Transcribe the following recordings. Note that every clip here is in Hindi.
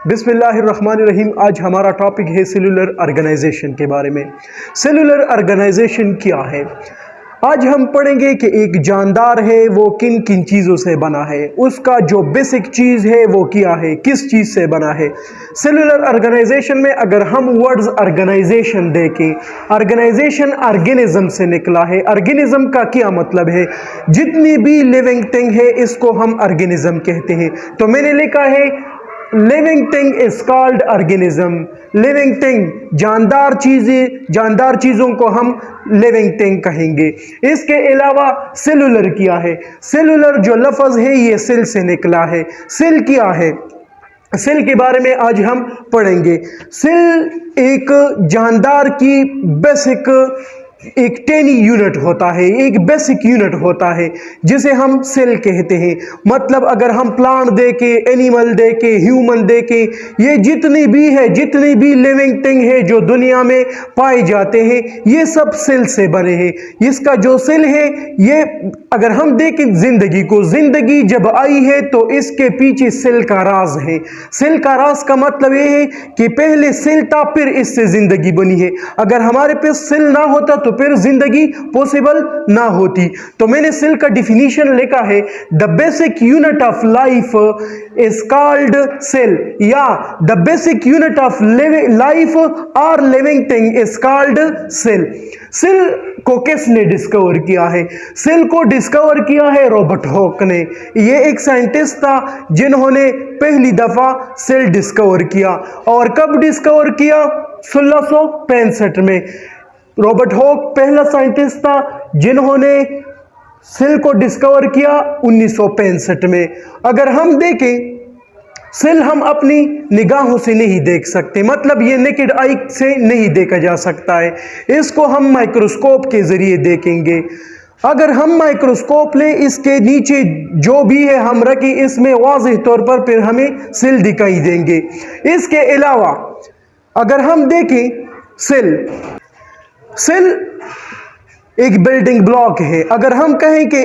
बिस्मिल्लाहिर्रहमानिर्रहीम। आज हमारा टॉपिक है सेलुलर ऑर्गेनाइजेशन के बारे में। सेलुलर ऑर्गेनाइजेशन क्या है? आज हम पढ़ेंगे कि एक जानदार है वो किन किन चीज़ों से बना है, उसका जो बेसिक चीज़ है वो क्या है, किस चीज़ से बना है। सेलुलर ऑर्गेनाइजेशन में अगर हम वर्ड्स ऑर्गेनाइजेशन देखें, ऑर्गेनाइजेशन ऑर्गेनिज्म से निकला है। ऑर्गेनिज्म का क्या मतलब है? जितनी भी लिविंग थिंग है इसको हम ऑर्गेनिज्म कहते हैं। तो मैंने लिखा है living thing is called organism. Living thing जानदार चीज़ों को हम लिविंग थिंग कहेंगे। इसके अलावा सेलुलर क्या है? सेलुलर जो लफ्ज़ है ये सेल से निकला है। सेल क्या है? सेल के बारे में आज हम पढ़ेंगे। सेल एक जानदार की बेसिक एक टेनी यूनिट होता है, एक बेसिक यूनिट होता है जिसे हम सेल कहते हैं। मतलब अगर हम प्लांट देके, एनिमल देके, ह्यूमन देके, ये जितनी भी लिविंग थिंग है जो दुनिया में पाए जाते हैं ये सब सेल से बने हैं। इसका जो सेल है ये अगर हम देखें जिंदगी को, जिंदगी जब आई है तो इसके पीछे सेल का राज है। सेल का राज का मतलब ये है कि पहले सेल था फिर इससे जिंदगी बनी है। अगर हमारे पास सेल ना होता तो फिर जिंदगी पॉसिबल ना होती। तो मैंने सेल का डिफिनीशन लिखा है, the basic unit of life is called cell, या the basic unit of life और living thing is called cell. Cell को किसने डिस्कवर किया है? सेल को डिस्कवर किया है रॉबर्ट हॉक ने। ये एक साइंटिस्ट था जिन्होंने पहली दफा सेल डिस्कवर किया। और कब डिस्कवर किया? 1665 में। रॉबर्ट हॉक पहला साइंटिस्ट था जिन्होंने सेल को डिस्कवर किया 1965 में। अगर हम देखें सेल हम अपनी निगाहों से नहीं देख सकते, मतलब ये नेकेड आई से नहीं देखा जा सकता है। इसको हम माइक्रोस्कोप के जरिए देखेंगे। अगर हम माइक्रोस्कोप लें, इसके नीचे जो भी है हम रखें, इसमें वाज़ेह तौर पर फिर हमें सेल दिखाई देंगे। इसके अलावा अगर हम देखें सेल एक बिल्डिंग ब्लॉक है। अगर हम कहें कि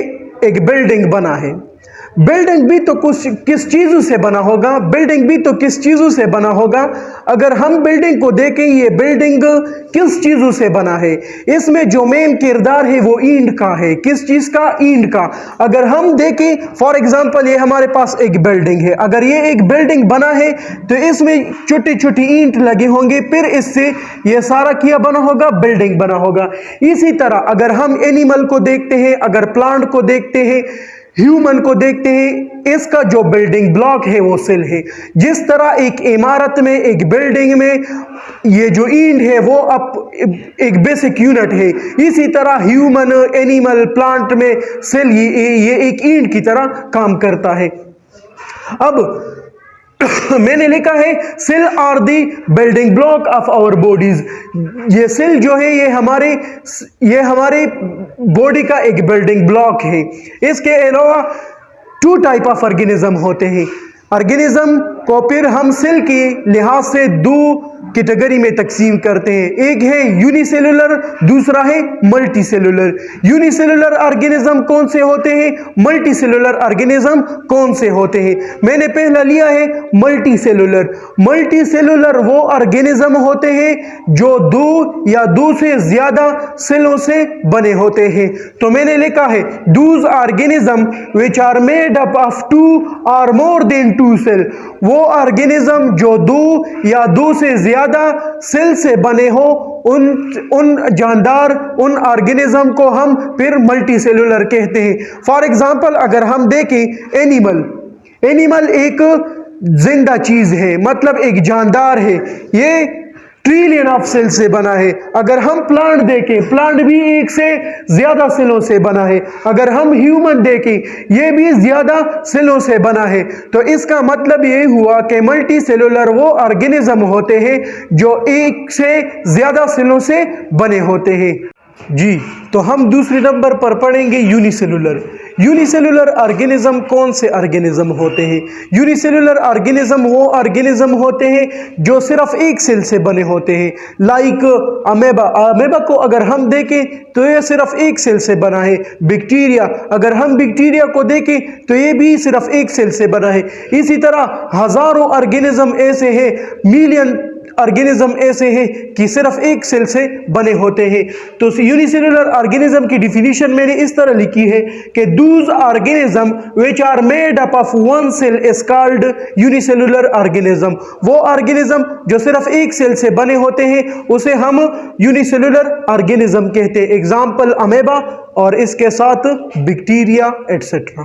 एक बिल्डिंग बना है, बिल्डिंग भी तो किस चीज़ों से बना होगा? बिल्डिंग भी तो किस चीज़ों से बना होगा? अगर हम बिल्डिंग को देखें, ये बिल्डिंग किस चीज़ों से बना है? इसमें जो मेन किरदार है वो ईंट का है। किस चीज़ का? ईंट का। अगर हम देखें फॉर एग्जांपल ये हमारे पास एक बिल्डिंग है। अगर ये एक बिल्डिंग बना है तो इसमें छोटी छोटी ईंट लगे होंगे, फिर इससे ये सारा क्या बना होगा? बिल्डिंग बना होगा। इसी तरह अगर हम एनिमल को देखते हैं, अगर प्लांट को देखते हैं, ह्यूमन को देखते हैं, इसका जो बिल्डिंग ब्लॉक है वो सेल है। जिस तरह एक इमारत में, एक बिल्डिंग में ये जो ईंट है वो एक बेसिक यूनिट है, इसी तरह ह्यूमन, एनिमल, प्लांट में सेल ये एक ईंट की तरह काम करता है। अब मैंने लिखा है cell are the building block of our bodies. ये सेल जो है ये हमारे बॉडी का एक बिल्डिंग ब्लॉक है। इसके अलावा 2 टाइप ऑफ ऑर्गेनिज्म होते हैं। ऑर्गेनिज्म को फिर हम सेल के लिहाज से 2 कैटेगरी में तकसीम करते हैं। एक है यूनिसेलुलर, दूसरा है मल्टीसेलुलर। यूनिसेलुलर ऑर्गेनिज्म कौन से होते हैं? मल्टीसेलुलर ऑर्गेनिज्म कौन से होते हैं? मैंने पहला लिया है मल्टीसेलुलर। मल्टीसेलुलर वो ऑर्गेनिज्म होते हैं जो 2 या 2 से ज्यादा सेलों से बने होते हैं। तो मैंने लिखा है those organism which are made up of 2 और मोर देन 2 सेल। वो ऑर्गेनिज्म जो 2 या 2 से ज्यादा सेल से बने हो, उन जानदार उन ऑर्गेनिज्म को हम फिर मल्टीसेलुलर कहते हैं। फॉर एग्जांपल अगर हम देखें एनिमल एक जिंदा चीज है, मतलब एक जानदार है। ये ट्रिलियन ऑफ सेल से बना है। अगर हम प्लांट देखें, प्लांट भी 1 से ज्यादा सेलों से बना है। अगर हम ह्यूमन देखें, ये भी ज्यादा सेलों से बना है। तो इसका मतलब ये हुआ कि मल्टी सेलुलर वो ऑर्गेनिज्म होते हैं जो 1 से ज्यादा सेलों से बने होते हैं। जी, तो हम दूसरे नंबर पर पढ़ेंगे यूनिसेलुलर। यूनिसेलुलर ऑर्गेनिज्म कौन से ऑर्गेनिज्म होते हैं? यूनिसेलुलर ऑर्गेनिज्म वो ऑर्गेनिज्म होते हैं जो सिर्फ एक सेल से बने होते हैं, लाइक अमेबा। अमेबा को अगर हम देखें तो ये सिर्फ एक सेल से बना है। बैक्टीरिया, अगर हम बैक्टीरिया को देखें तो ये भी सिर्फ एक सेल से बना है। इसी तरह हजारों ऑर्गेनिज्म ऐसे हैं, मिलियन ऑर्गेनिज्म ऐसे हैं कि सिर्फ एक सेल से बने होते हैं। तो यूनिसेलुलर ऑर्गेनिज्म की डिफिनीशन मैंने इस तरह लिखी है कि those organism which are made up of one cell is called unicellular organism. वो ऑर्गेनिज्म जो सिर्फ एक सेल से बने होते हैं उसे हम यूनिसेलुलर ऑर्गेनिज्म कहते हैं। एग्जाम्पल अमेबा और इसके साथ बैक्टीरिया एटसेट्रा।